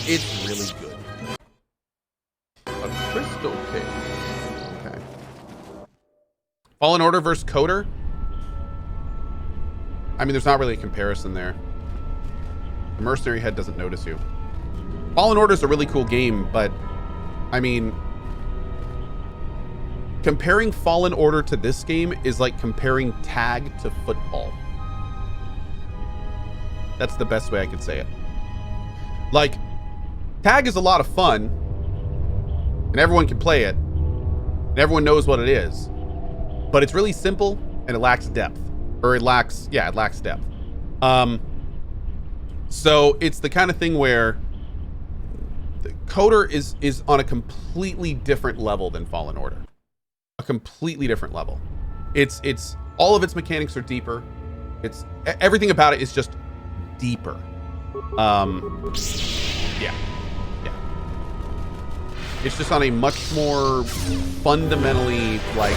It's really good. A crystal case. Okay. Fallen Order versus Coder. I mean, there's not really a comparison there. The Mercenary Head doesn't notice you. Fallen Order is a really cool game, but I mean, comparing Fallen Order to this game is like comparing tag to football. That's the best way I could say it. Like, tag is a lot of fun, and everyone can play it, and everyone knows what it is, but it's really simple and it lacks depth. Or it lacks depth. So it's the kind of thing where the Coder is on a completely different level than Fallen Order. A completely different level. It's all of its mechanics are deeper. It's everything about it is just deeper. Yeah. It's just on a much more fundamentally, like,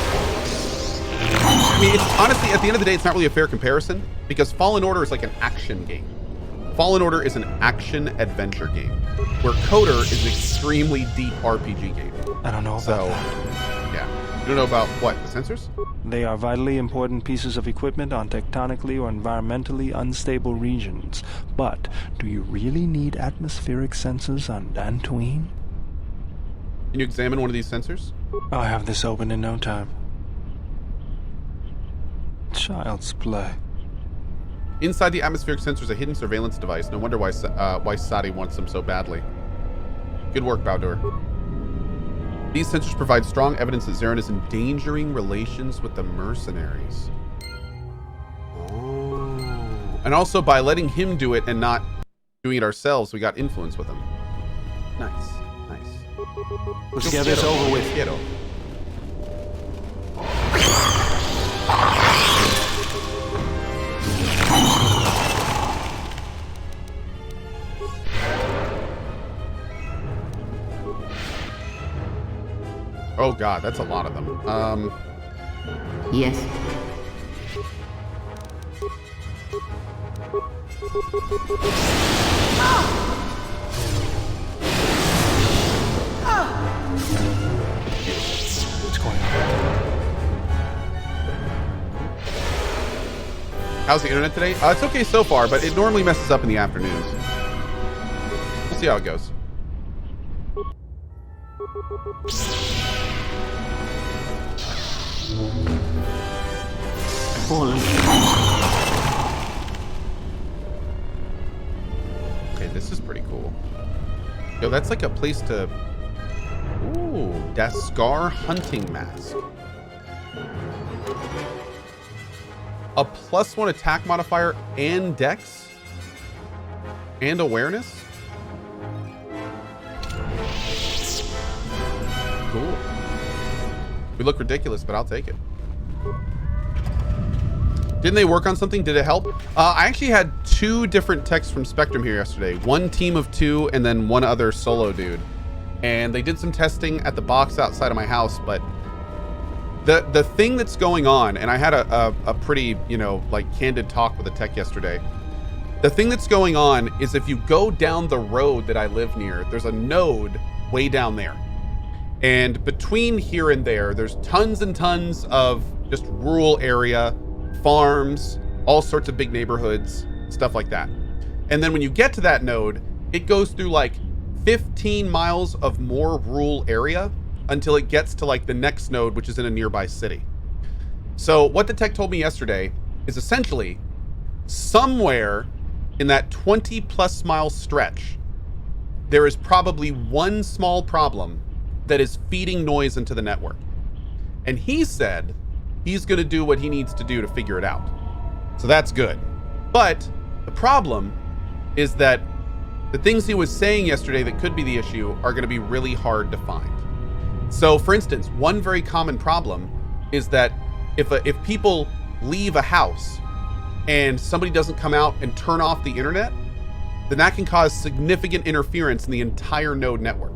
I mean, it's honestly, at the end of the day, it's not really a fair comparison because Fallen Order is like an action game. Fallen Order is an action adventure game, where Coder is an extremely deep RPG game. I don't know about that. Yeah. You don't know about what? The sensors? They are vitally important pieces of equipment on tectonically or environmentally unstable regions. But do you really need atmospheric sensors on Dantooine? Can you examine one of these sensors? I'll have this open in no time. Child's play. Inside the atmospheric sensor is a hidden surveillance device. No wonder why Sadi wants them so badly. Good work, Bowdur. These sensors provide strong evidence that Zarin is endangering relations with the mercenaries. Oh. And also, by letting him do it and not doing it ourselves, we got influence with him. Nice. Let's get this over with. Oh god, that's a lot of them. Yes. What's going on? How's the internet today? It's okay so far, but it normally messes up in the afternoons. We'll see how it goes. Fallen. Okay, this is pretty cool. Yo, that's like a place to... Ooh, Daskar hunting mask. A +1 attack modifier and dex? And awareness? Cool. We look ridiculous, but I'll take it. Didn't they work on something? Did it help? I actually had 2 different texts from Spectrum here yesterday. One team of 2 and then one other solo dude. And they did some testing at the box outside of my house, but the thing that's going on, and I had a pretty, like candid talk with a tech yesterday. The thing that's going on is if you go down the road that I live near, there's a node way down there. And between here and there, there's tons and tons of just rural area, farms, all sorts of big neighborhoods, stuff like that. And then when you get to that node, it goes through like 15 miles of more rural area until it gets to like the next node, which is in a nearby city. So what the tech told me yesterday is essentially somewhere in that 20+ mile stretch, there is probably one small problem that is feeding noise into the network. And he said he's going to do what he needs to do to figure it out. So that's good. But the problem is that the things he was saying yesterday that could be the issue are going to be really hard to find. So for instance, one very common problem is that if people leave a house and somebody doesn't come out and turn off the internet, then that can cause significant interference in the entire node network.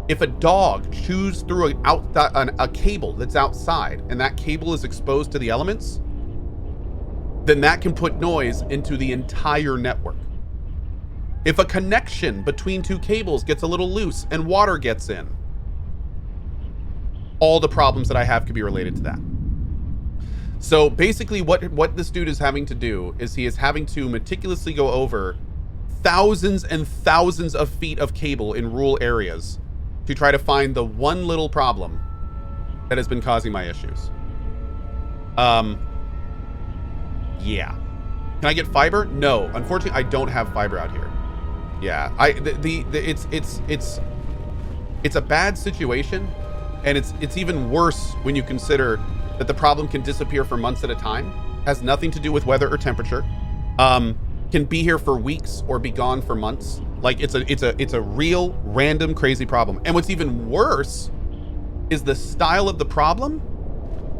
If a dog chews through a cable that's outside and that cable is exposed to the elements, then that can put noise into the entire network. If a connection between two cables gets a little loose and water gets in, all the problems that I have could be related to that. So basically what this dude is having to do is he is having to meticulously go over thousands and thousands of feet of cable in rural areas to try to find the one little problem that has been causing my issues. Yeah. Can I get fiber? No, unfortunately, I don't have fiber out here. Yeah, it's a bad situation, and it's even worse when you consider that the problem can disappear for months at a time, has nothing to do with weather or temperature, can be here for weeks or be gone for months. Like it's a real random crazy problem. And what's even worse is the style of the problem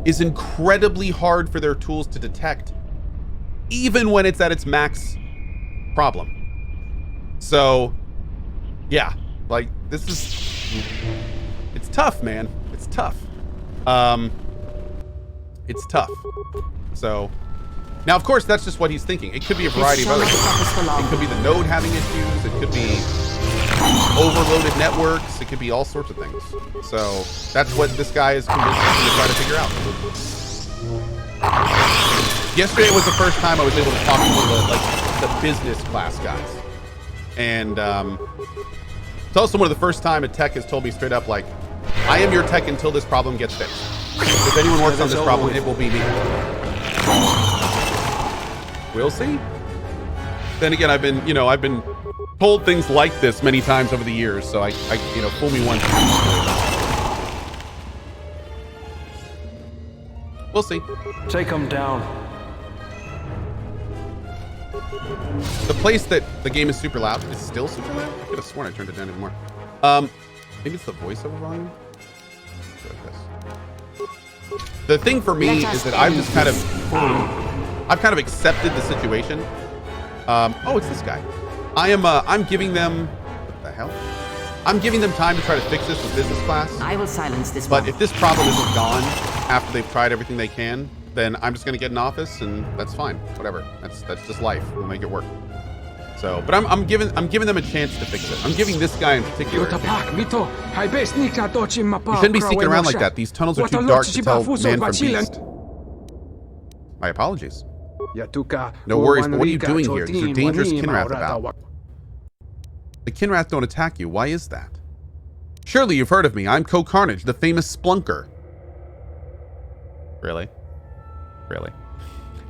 is incredibly hard for their tools to detect, even when it's at its max problem. So yeah, like it's tough, man. It's tough. It's tough. So now, of course, that's just what he's thinking. It could be a variety of other things. It could be the node having issues. It could be overloaded networks. It could be all sorts of things. So that's what this guy is convinced to try to figure out. Yesterday was the first time I was able to talk to the business class guys. And it's also one of the first time a tech has told me straight up, like, I am your tech until this problem gets fixed. If anyone works on this problem, it will be me. We'll see. Then again, I've been told things like this many times over the years, so I fool me once. We'll see. Take him down. The place that the game is super loud is still super loud? I could have sworn I turned it down even more. Maybe it's the voiceover volume? Like this. The thing for me is that I've just kind of accepted the situation. Oh, it's this guy. I'm giving them, what the hell? I'm giving them time to try to fix this with business class. I will silence this But one. if this problem isn't gone after they've tried everything they can, then I'm just gonna get an office and that's fine. Whatever. That's just life. We'll make it work. So, but I'm giving them a chance to fix it. I'm giving this guy in particular a chance. You shouldn't be sneaking around like that. These tunnels are too dark to tell man from beast. My apologies. No worries, but what are you doing here? These are dangerous Kinrath about. The Kinrath don't attack you. Why is that? Surely you've heard of me. I'm CohhCarnage, the famous splunker. Really? Really?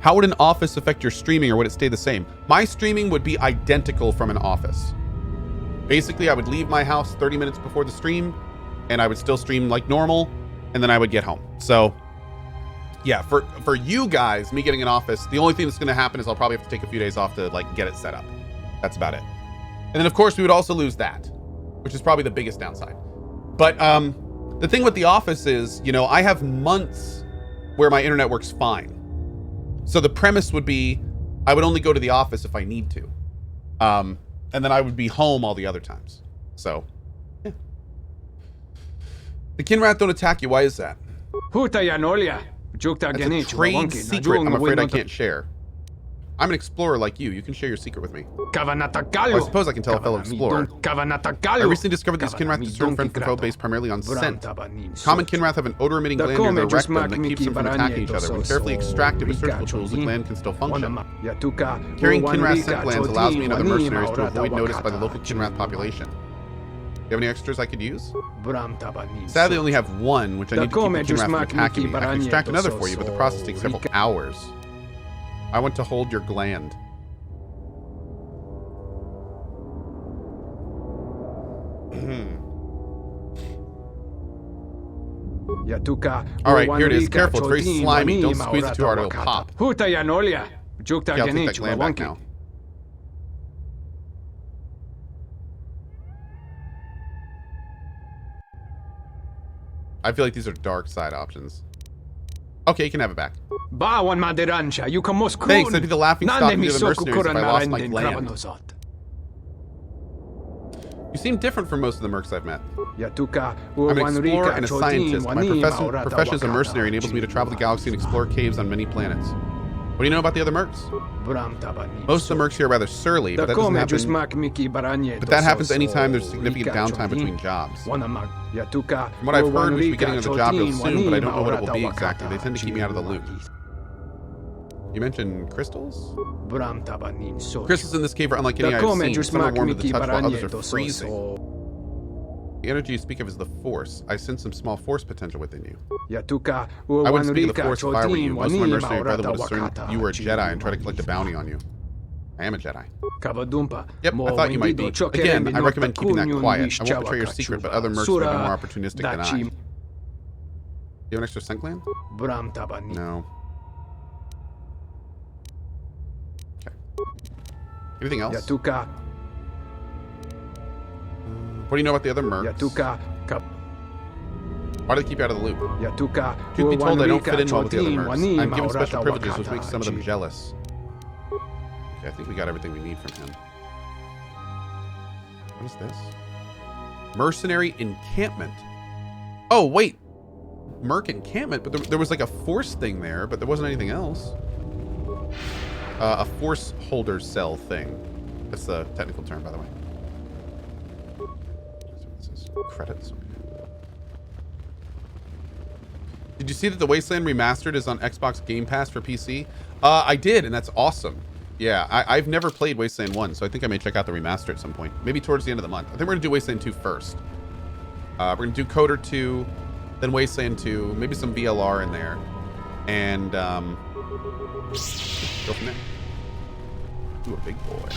How would an office affect your streaming, or would it stay the same? My streaming would be identical from an office. Basically, I would leave my house 30 minutes before the stream, and I would still stream like normal, and then I would get home. So, yeah, for you guys, me getting an office, the only thing that's going to happen is I'll probably have to take a few days off to like get it set up. That's about it. And then, of course, we would also lose that, which is probably the biggest downside. But the thing with the office is, I have months where my internet works fine. So the premise would be I would only go to the office if I need to. And then I would be home all the other times. So, yeah. The Kinrath don't attack you. Why is that? That's a trade secret I'm afraid I can't share. I'm an explorer like you. You can share your secret with me. Oh, I suppose I can tell a fellow explorer. I recently discovered these Kinrath discern friend for foe based primarily on scent. Common Kinrath have an odor-emitting gland near their rectum that keeps them from attacking each other. When carefully extracted with surgical tools, the gland can still function. Carrying Kinrath scent glands allows me and other mercenaries to avoid notice by the local Kinrath population. Do you have any extras I could use? Sadly, I only have one, which I need to keep the Kinrath from attacking me. I can extract another for you, but the process takes several hours. I want to hold your gland. Alright, here it is. Careful, it's very slimy. Don't squeeze it too hard, it'll pop. Okay, I'll take that gland back now. I feel like these are dark side options. Okay, you can have it back. Thanks, I'd be the laughing stock of the other mercenaries if I lost my gland. You seem different from most of the mercs I've met. I'm an explorer and a scientist. My profession as a mercenary enables me to travel the galaxy and explore caves on many planets. What do you know about the other mercs? Most of the mercs here are rather surly, but that doesn't happen. But that happens anytime there's significant downtime between jobs. From what I've heard, we should be getting on the job real soon, but I don't know what it will be exactly. They tend to keep me out of the loop. You mentioned crystals? Crystals in this cave are unlike any I've seen. Some are warm to the touch while others are freezing. The energy you speak of is the Force. I sense some small Force potential within you. I wouldn't speak of the Force if I were you. Most of my mercenary brother would assume you were a Jedi and try to collect a bounty on you. I am a Jedi. Yep, I thought you might be. Again, I recommend keeping that quiet. I won't betray your secret, but other mercs may be more opportunistic than I. You have an extra scent gland? No. Okay. Anything else? What do you know about the other mercs? Why do they keep you out of the loop? Truth be told, I don't fit in well with the other mercs. I'm given special privileges, which makes some of them jealous. Okay, I think we got everything we need from him. What is this? Mercenary encampment. Oh, wait. Merc encampment? But there was like a force thing there, but there wasn't anything else. A force holder cell thing. That's the technical term, by the way. Credits. Did you see that the Wasteland Remastered is on Xbox Game Pass for PC? I did, and that's awesome. Yeah, I've never played Wasteland 1, so I think I may check out the remaster at some point. Maybe towards the end of the month. I think we're going to do Wasteland 2 first. We're going to do Coder 2, then Wasteland 2, maybe some VLR in there, and go from there. Ooh, a big boy.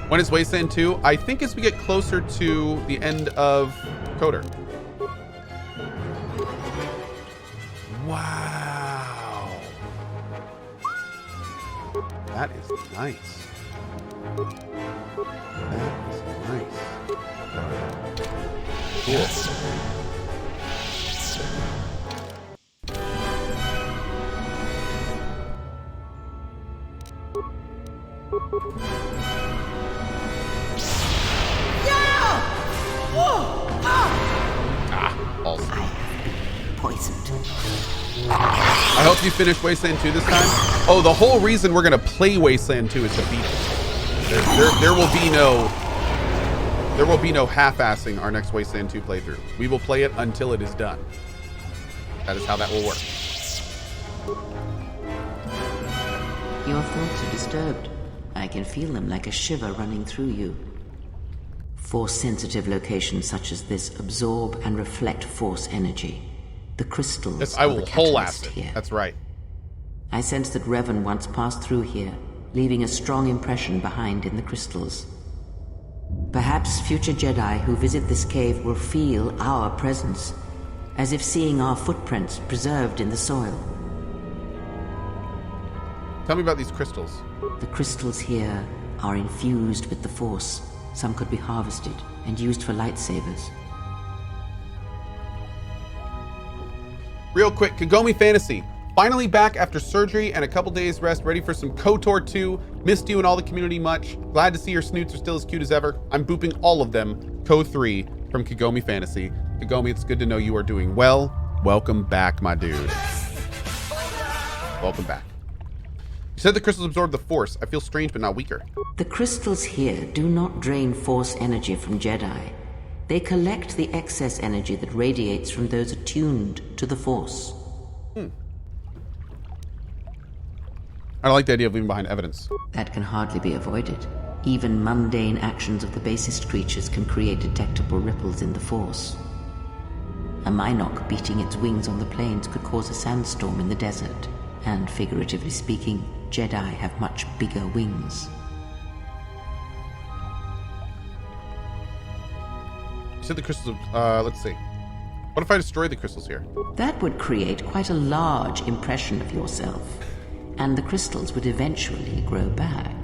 When is Wasteland 2? I think as we get closer to the end of Coder. Wow. That is nice. That is nice. Cool. Poisoned. I hope you finish Wasteland 2 this time. Oh, the whole reason we're gonna play Wasteland 2 is to beat it. There will be no half-assing our next Wasteland 2 playthrough. We will play it until it is done. That is how that will work. Your thoughts are disturbed. I can feel them like a shiver running through you. Force-sensitive locations such as this absorb and reflect Force energy. The crystals Yes, I are will the whole catalyst ass it. here. That's right. I sense that Revan once passed through here, leaving a strong impression behind in the crystals. Perhaps future Jedi who visit this cave will feel our presence, as if seeing our footprints preserved in the soil. Tell me about these crystals. The crystals here are infused with the Force. Some could be harvested and used for lightsabers. Real quick, Kagome Fantasy. Finally back after surgery and a couple days rest, ready for some KOTOR 2. Missed you and all the community much. Glad to see your snoots are still as cute as ever. I'm booping all of them. Ko 3 from Kagome Fantasy. Kagome, it's good to know you are doing well. Welcome back, my dude. Welcome back. You said the crystals absorb the Force. I feel strange but not weaker. The crystals here do not drain Force energy from Jedi. They collect the excess energy that radiates from those attuned to the Force. I don't like the idea of leaving behind evidence. That can hardly be avoided. Even mundane actions of the basest creatures can create detectable ripples in the Force. A Minok beating its wings on the plains could cause a sandstorm in the desert. And figuratively speaking, Jedi have much bigger wings. You said the crystals, let's see. What if I destroy the crystals here? That would create quite a large impression of yourself, and the crystals would eventually grow back.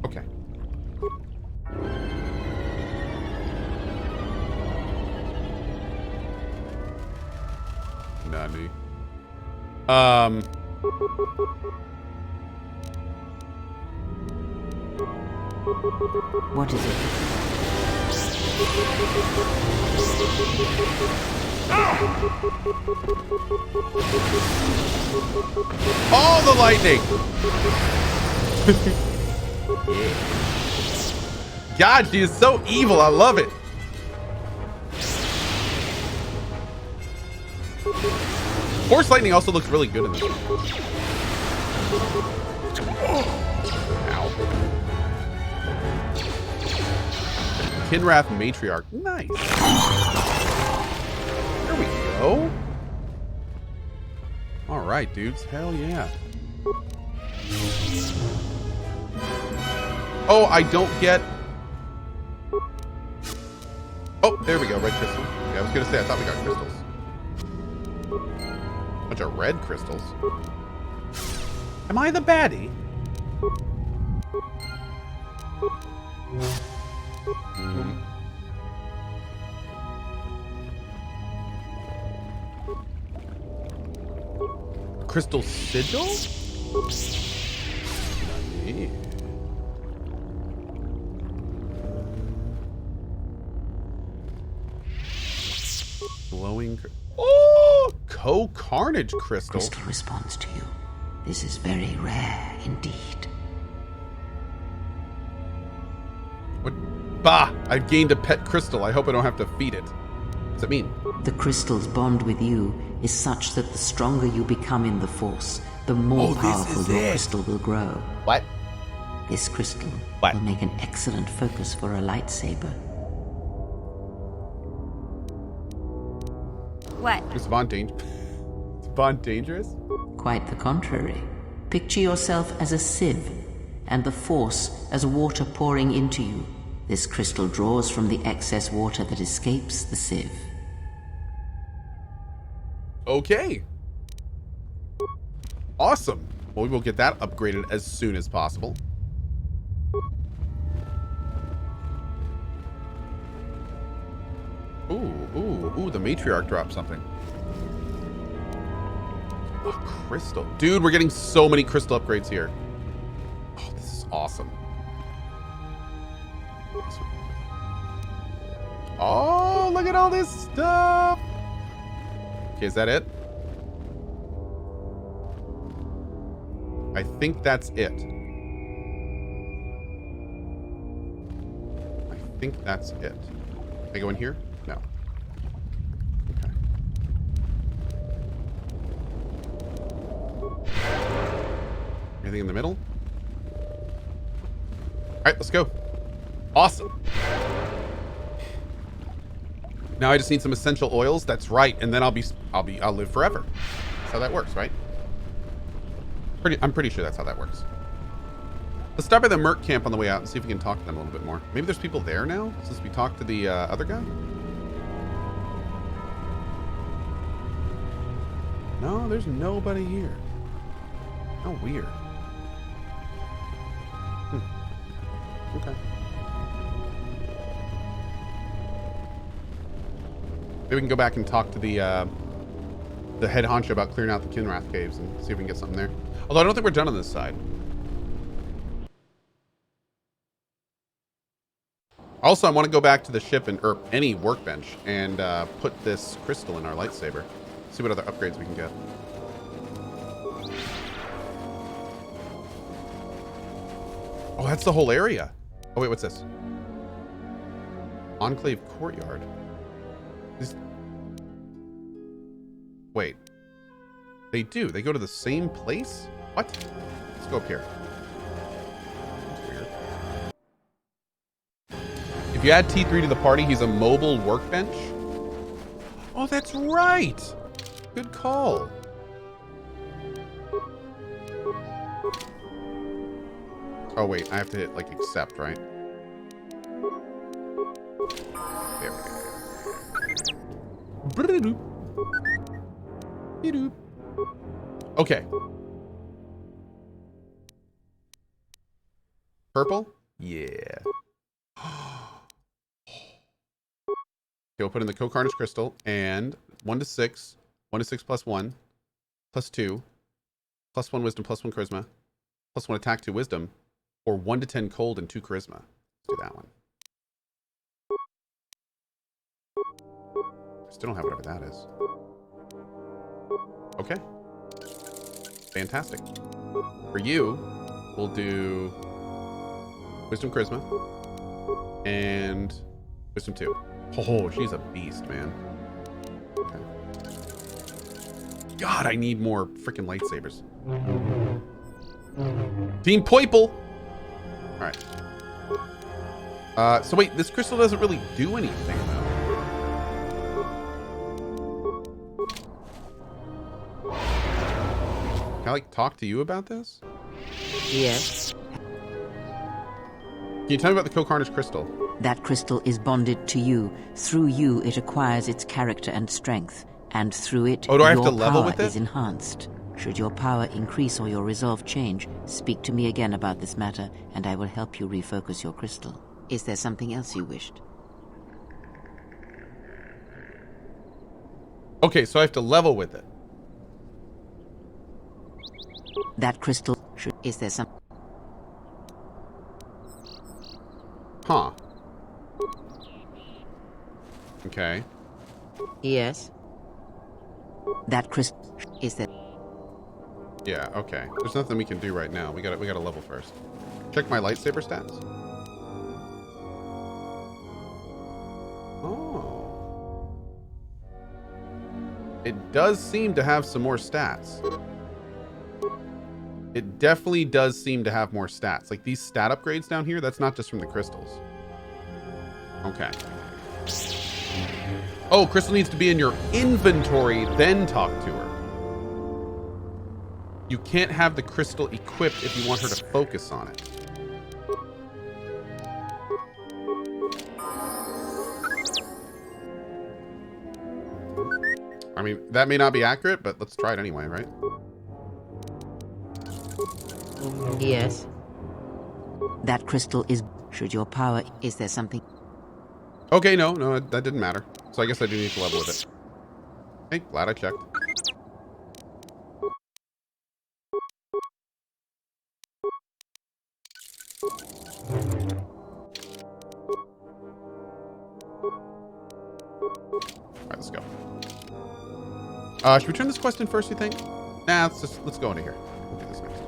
Okay. Nani. What is it? Oh, the lightning! God, she is so evil. I love it. Force lightning also looks really good in this one. Ow. Kinrath Matriarch. Nice. There we go. All right, dudes. Hell yeah. Oh, I don't get... Oh, there we go. Red crystal. Yeah, I was going to say, I thought we got crystals. Bunch of red crystals. Am I the baddie? Crystal sigil? Yeah. Glowing. Oh, CohhCarnage crystal. Crystal responds to you. This is very rare indeed. What? Bah! I've gained a pet crystal. I hope I don't have to feed it. What does it mean? The crystal's bond with you is such that the stronger you become in the Force, the more powerful your crystal will grow. What? This crystal What? will make an excellent focus for a lightsaber. What? Is Bond dangerous? Is Bond dangerous? Quite the contrary. Picture yourself as a sieve, and the Force as water pouring into you. This crystal draws from the excess water that escapes the sieve. Okay. Awesome. Well, we will get that upgraded as soon as possible. Ooh, the Matriarch dropped something. A crystal. Dude, we're getting so many crystal upgrades here. Oh, this is awesome. Oh, look at all this stuff. Okay, is that it? I think that's it. I think that's it. Can I go in here? No. Okay. Anything in the middle? All right, let's go. Awesome. Now I just need some essential oils. That's right, and then I'll live forever. That's how that works, right? I'm pretty sure that's how that works. Let's stop by the Merc camp on the way out and see if we can talk to them a little bit more. Maybe there's people there now since we talked to the other guy. No, there's nobody here. How weird. Okay. Maybe we can go back and talk to the head honcho about clearing out the Kinrath caves and see if we can get something there. Although I don't think we're done on this side. Also, I want to go back to the ship or any workbench and put this crystal in our lightsaber. See what other upgrades we can get. Oh, that's the whole area. Oh, wait, what's this? Enclave Courtyard. Wait. They do. They go to the same place? What? Let's go up here. That's weird. If you add T3 to the party, he's a mobile workbench. Oh, that's right. Good call. Oh, wait. I have to hit, like, accept, right? There we go. Okay. Purple? Yeah. Okay, we'll put in the CohhCarnage crystal and 1 to 6. 1 to 6 plus 1. Plus 2. Plus 1 wisdom, plus 1 charisma. Plus 1 attack, 2 wisdom. Or 1 to 10 cold and 2 charisma. Let's do that one. I still don't have whatever that is. Okay. Fantastic. For you, we'll do Wisdom Charisma and Wisdom 2. Oh, she's a beast, man. Okay. God, I need more freaking lightsabers. Team Poiple! Alright. So wait, this crystal doesn't really do anything, though. Can I, like, talk to you about this? Yes. Can you tell me about the CohhCarnage crystal? That crystal is bonded to you. Through you, it acquires its character and strength. And through it, Oh, do I have your to level power with it? is enhanced. Should your power increase or your resolve change, speak to me again about this matter, and I will help you refocus your crystal. Is there something else you wished? Okay, so I have to level with it. That crystal should... Is there some... Huh. Okay. Yes. That crystal... Is there... Yeah, okay. There's nothing we can do right now. We gotta level first. Check my lightsaber stats. Oh. It does seem to have some more stats. It definitely does seem to have more stats. Like these stat upgrades down here, that's not just from the crystals. Okay. Oh, crystal needs to be in your inventory, then talk to her. You can't have the crystal equipped if you want her to focus on it. I mean, that may not be accurate, but let's try it anyway, right? Yes. That crystal is... Should your power... Is there something... Okay, no, that didn't matter. So I guess I do need to level with it. Hey, glad I checked. Alright, let's go. Should we turn this quest in first, you think? Nah, let's go into here. We'll do this next.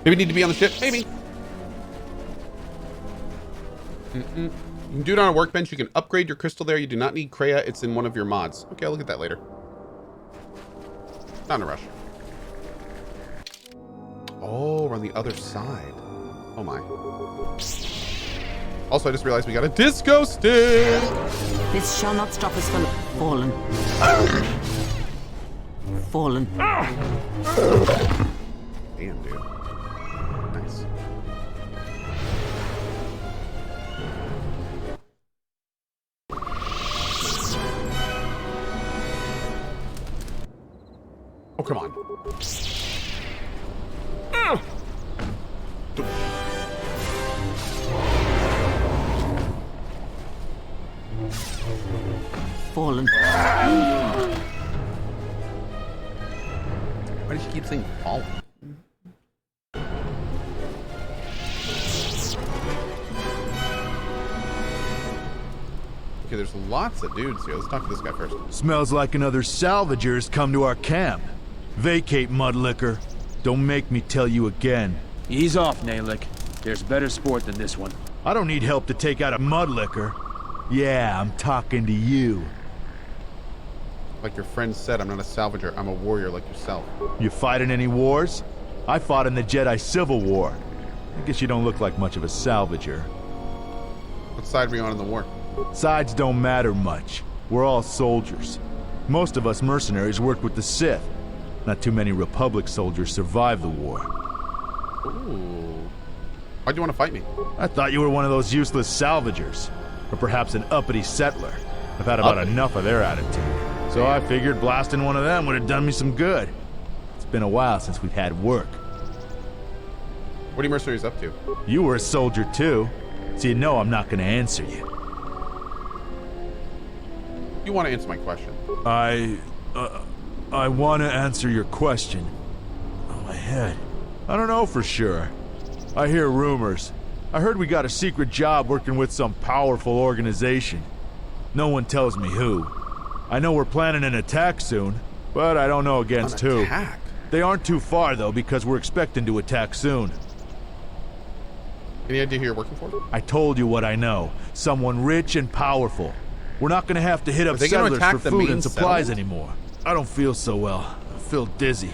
Maybe we need to be on the ship? Maybe. You can do it on a workbench. You can upgrade your crystal there. You do not need Kreia. It's in one of your mods. Okay, I'll look at that later. Not in a rush. Oh, we're on the other side. Oh my. Also, I just realized we got a disco stick. This shall not stop us from... Fallen. Fallen. Damn, dude. Nice. Oh, come on. Fallen. Why does she keep saying fallen? Okay, there's lots of dudes here. Let's talk to this guy first. Smells like another salvager's come to our camp. Vacate, Mudlicker. Don't make me tell you again. Ease off, Nalick. There's better sport than this one. I don't need help to take out a Mudlicker. Yeah, I'm talking to you. Like your friend said, I'm not a salvager. I'm a warrior like yourself. You fighting any wars? I fought in the Jedi Civil War. I guess you don't look like much of a salvager. What side were you on in the war? Sides don't matter much. We're all soldiers. Most of us mercenaries worked with the Sith. Not too many Republic soldiers survived the war. Ooh. Why'd you want to fight me? I thought you were one of those useless salvagers. Or perhaps an uppity settler. I've had about enough of their attitude. So I figured blasting one of them would have done me some good. It's been a while since we've had work. What are you mercenaries up to? You were a soldier too, so you know I'm not gonna answer you. You want to answer my question? I want to answer your question. Oh, my head. I don't know for sure. I hear rumors. I heard we got a secret job working with some powerful organization. No one tells me who. I know we're planning an attack soon, but I don't know against who. Attack? They aren't too far, though, because we're expecting to attack soon. Any idea who you're working for? I told you what I know. Someone rich and powerful. We're not gonna have to hit up they gonna settlers attack for the food main and supplies settlement? anymore. I don't feel so well. I feel dizzy.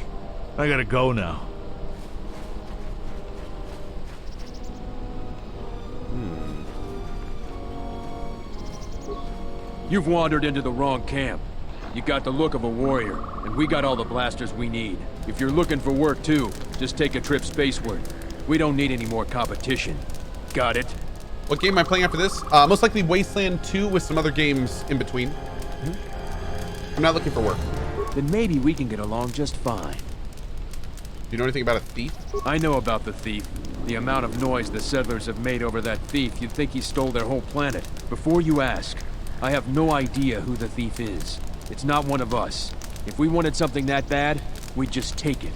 I gotta go now. You've wandered into the wrong camp. You got the look of a warrior, and we got all the blasters we need. If you're looking for work too, just take a trip spaceward. We don't need any more competition. Got it? What game am I playing after this? Most likely Wasteland 2 with some other games in between. I'm not looking for work. Then maybe we can get along just fine. Do you know anything about a thief? I know about the thief. The amount of noise the settlers have made over that thief, you'd think he stole their whole planet. Before you ask, I have no idea who the thief is. It's not one of us. If we wanted something that bad, we'd just take it.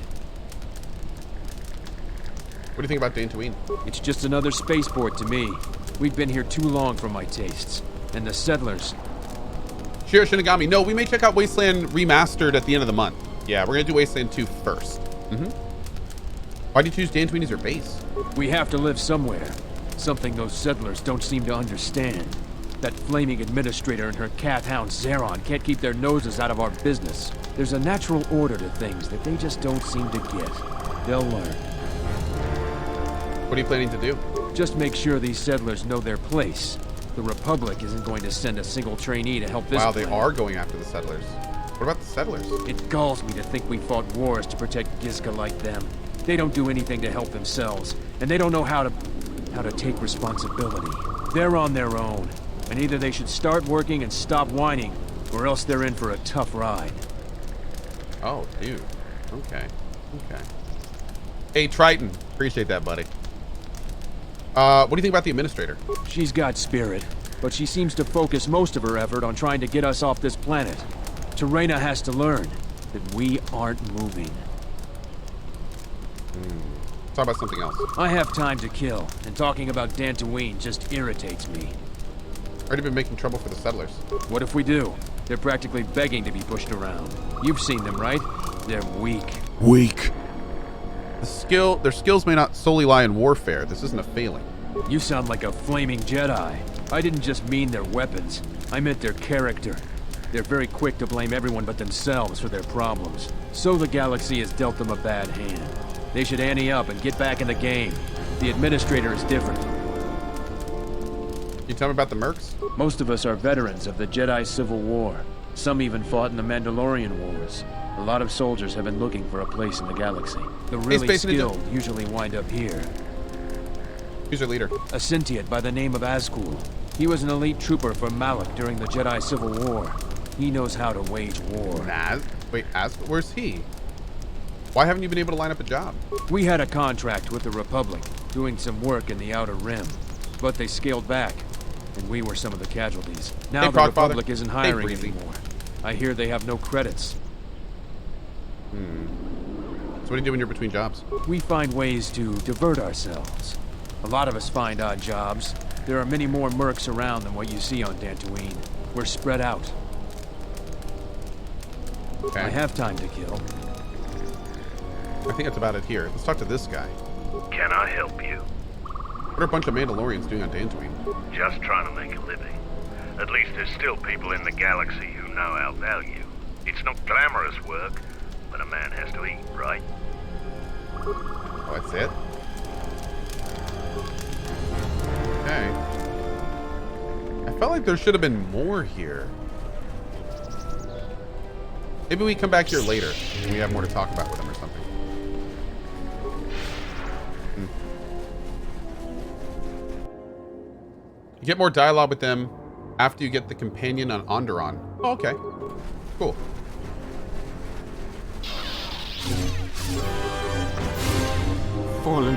What do you think about Dantooine? It's just another spaceport to me. We've been here too long for my tastes. And the settlers... Shiro Shinigami, no, we may check out Wasteland Remastered at the end of the month. Yeah, we're gonna do Wasteland 2 first. Why do you choose Dantooine as your base? We have to live somewhere. Something those settlers don't seem to understand. That flaming administrator and her cat hound Zeron can't keep their noses out of our business. There's a natural order to things that they just don't seem to get. They'll learn. What are you planning to do? Just make sure these settlers know their place. The Republic isn't going to send a single trainee to help this Wow, they planet. are going after the settlers. What about the settlers? It galls me to think we fought wars to protect Gizka like them. They don't do anything to help themselves, and they don't know how to take responsibility. They're on their own, and either they should start working and stop whining, or else they're in for a tough ride. Oh, dude. Okay. Hey, Triton. Appreciate that, buddy. What do you think about the administrator? She's got spirit, but she seems to focus most of her effort on trying to get us off this planet. Terena has to learn that we aren't moving. Talk about something else. I have time to kill, and talking about Dantooine just irritates me. Already been making trouble for the settlers. What if we do? They're practically begging to be pushed around. You've seen them, right? They're weak. Weak. Their skills may not solely lie in warfare. This isn't a failing. You sound like a flaming Jedi. I didn't just mean their weapons. I meant their character. They're very quick to blame everyone but themselves for their problems. So the galaxy has dealt them a bad hand. They should ante up and get back in the game. The administrator is different. Can you tell me about the mercs? Most of us are veterans of the Jedi Civil War. Some even fought in the Mandalorian Wars. A lot of soldiers have been looking for a place in the galaxy. The really Space Ninja. skilled usually wind up here. Who's your leader? A Sentient by the name of Azkul. He was an elite trooper for Malak during the Jedi Civil War. He knows how to wage war. Where's he? Why haven't you been able to line up a job? We had a contract with the Republic, doing some work in the Outer Rim. But they scaled back, and we were some of the casualties. Now Hey, the Frogfather. Republic isn't Hey, hiring Breezy. anymore. I hear they have no credits. So what do you do when you're between jobs? We find ways to divert ourselves. A lot of us find odd jobs. There are many more mercs around than what you see on Dantooine. We're spread out. Okay. I have time to kill. I think that's about it here. Let's talk to this guy. Can I help you? What are a bunch of Mandalorians doing on Dantooine? Just trying to make a living. At least there's still people in the galaxy who know our value. It's not glamorous work, but a man has to eat, right? Oh, that's it? Okay. I felt like there should have been more here. Maybe we come back here later and we have more to talk about with them or something. You get more dialogue with them after you get the companion on Onderon. Oh, okay. Cool. Fallen.